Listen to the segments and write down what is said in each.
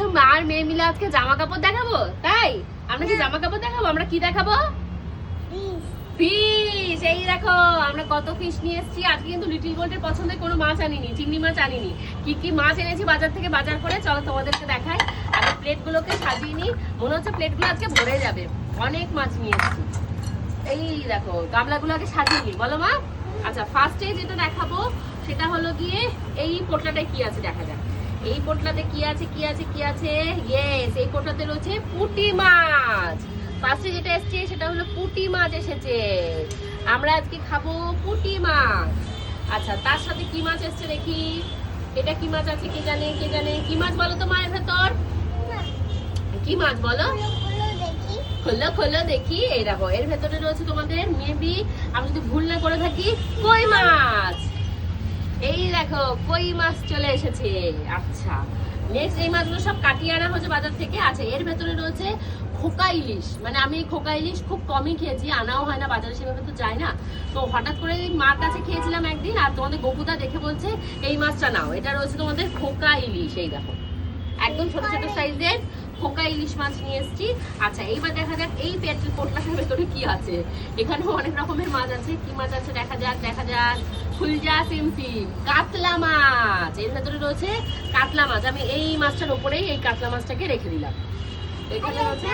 বলছো মা আর মেয়ে মিলে আজকে জামা কাপড় দেখাবো, তাই আমরা কি জামা কাপড় দেখাবো? আমরা কি দেখাবো? ফিশ। এই দেখো আমরা কত ফিশ নিয়ে এসেছি আজকে। কিন্তু লিটল গোল্ডের পছন্দের কোনো মাছ আনিনি, চিংড়ি মাছ আনিনি। কি কি মাছ এনেছি বাজার থেকে বাজার করে, চলো তোমাদেরকে দেখাই। আগে প্লেটগুলোকে সাজিয়ে নি, মনে হচ্ছে প্লেটগুলো আজকে ভরে যাবে, অনেক মাছ নিয়ে এসেছি। এই দেখো গামলাগুলো আগে সাজিয়ে নি, বলো মা। আচ্ছা ফার্স্টে যেটা দেখাবো সেটা হলো গিয়ে এই পোটলাটায় কি আছে দেখা যাক। এই পোটলাতে কি আছে কি আছে কি আছে? ইয়েস, এই পোটলাতে রয়েছে পুঁটি মাছ। ফার্স্টে যেটা এসছে সেটা হলো পুঁটি মাছ এসেছে। আমরা আজকে খাবো পুঁটি মাছ। আচ্ছা তার সাথে কি মাছ এসছে দেখি। এটা কি মাছ আছে কে জানে কে জানে? কি মাছ বলো তো মায়ের ভেতর? কি মাছ বলো? খোলো খোলো দেখি। এই দেখো এর ভেতরে রয়েছে তোমাদের মেবি, আমি যদি ভুল না করে থাকি, কই মাছ। এই দেখো কই মাছ চলে এসেছে। আচ্ছা নেক্সট এই মাছগুলো সব কাটিয়ে আনা হয়েছে বাজার থেকে। আচ্ছা এর ভেতরে রয়েছে খোকা ইলিশ। মানে আমি খোকা ইলিশ খুব কমই খেয়েছি, আনাও হয় না বাজারে, সেভাবে তো যায় না। তো হঠাৎ করে মার কাছে খেয়েছিলাম একদিন, আর তোমাদের গপুদা দেখে বলছে এই মাছটা নাও। এটা রয়েছে তোমাদের খোকা ইলিশ। এই দেখো একদম ছোট ছোট সাইজের খোকা ইলিশ মাছ নিয়ে এসেছি। আচ্ছা এইবার দেখা যাক এই পোটলাটার ভেতরে কি আছে। এখানেও অনেক রকমের মাছ আছে। কি মাছ আছে দেখা যাক দেখা যাক। ফুলজা সিমসিম কাতলা মাছ। এর ভেতরে রয়েছে কাতলা মাছ। আমি এই মাছটার উপরেই এই কাতলা মাছটাকে রেখে দিলাম। এখানে রয়েছে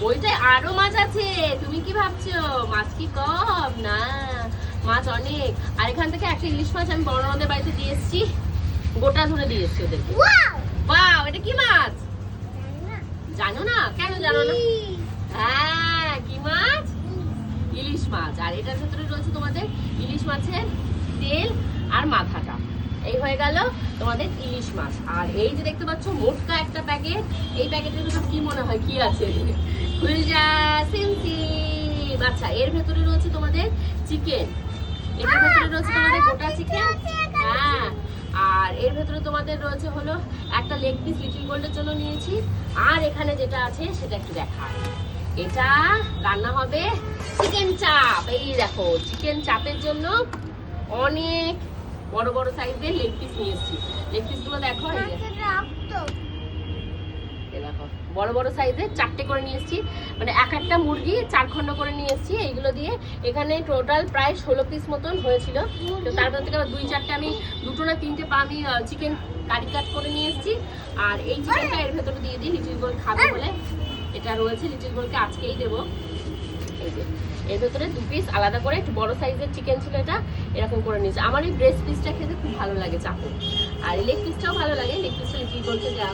ওইটাই আরো মাছ আছে। তুমি কি ভাবছো মাছ কি কম? না, মাছ অনেক। আর এখান থেকে একটা ইলিশ মাছ আমি বড় আমাদের বাড়িতে দিয়ে এসেছি, গোটা ধরে দিয়ে এসেছি ওদেরকে। ওয়াও, এটা কি মাছ জানো না? কেন জানো না? হ্যাঁ কি মাছ? ইলিশ মাছ। আর এটার ভেতরে রয়েছে তোমাদের ইলিশ মাছের তেল আর মাথাটা। এই হয়ে গেল তোমাদের ইলিশ মাছ। আর এই যে দেখতে পাচ্ছ মোটকা একটা প্যাকেট, এই প্যাকেটের ভেতর কি মনে হয় কি আছে? ফুলজা সিমসিম। আচ্ছা এর ভেতরে রয়েছে তোমাদের চিকেন। এটার ভেতরে রয়েছে তোমাদের গোটা চিকেন। হ্যাঁ, আর এর ভেতরে তোমাদের রয়েছে হলো একটা লেগ পিস লিটল গোল্ডের জন্য নিয়েছি। আর এখানে যেটা আছে সেটা একটু দেখায়। এটা রান্না হবে চিকেন চাপ। এই দেখো চিকেন চাপের জন্য অনেক বড় বড় সাইজের লেগ পিস নিয়েছি। লেগ পিস গুলো দেখো, এই দেখো বড় বড় সাইজের 4টে করে নিয়ে এসেছি। মানে এক একটা মুরগি 4 খন্ড করে নিয়ে এসেছি। এইগুলো দিয়ে এখানে টোটাল প্রায় 16 পিস মতন হয়েছিল। তো তার মধ্যে থেকে 2-4টে আমি 2টো না 3টে পা আমি চিকেন কারি কাট করে নিয়ে এসেছি। আর এই চিকেনটা এর ভেতরে দিয়ে দিই, লিটল গোল্ড খাবে বলে এটা রয়েছে। লিটল গোল্ডকে আজকেই দেবো। এই যে এর ভেতরে 2 পিস আলাদা করে একটু বড় সাইজের চিকেন ছিল, এটা এরকম করে নিয়েছি। আমার এই ব্রেস্ট পিসটা খেতে খুব ভালো লাগে চাপে, আর লেগ পিসটাও ভালো লাগে। লেগ পিসটা লিটল গোল্ডকে দেওয়া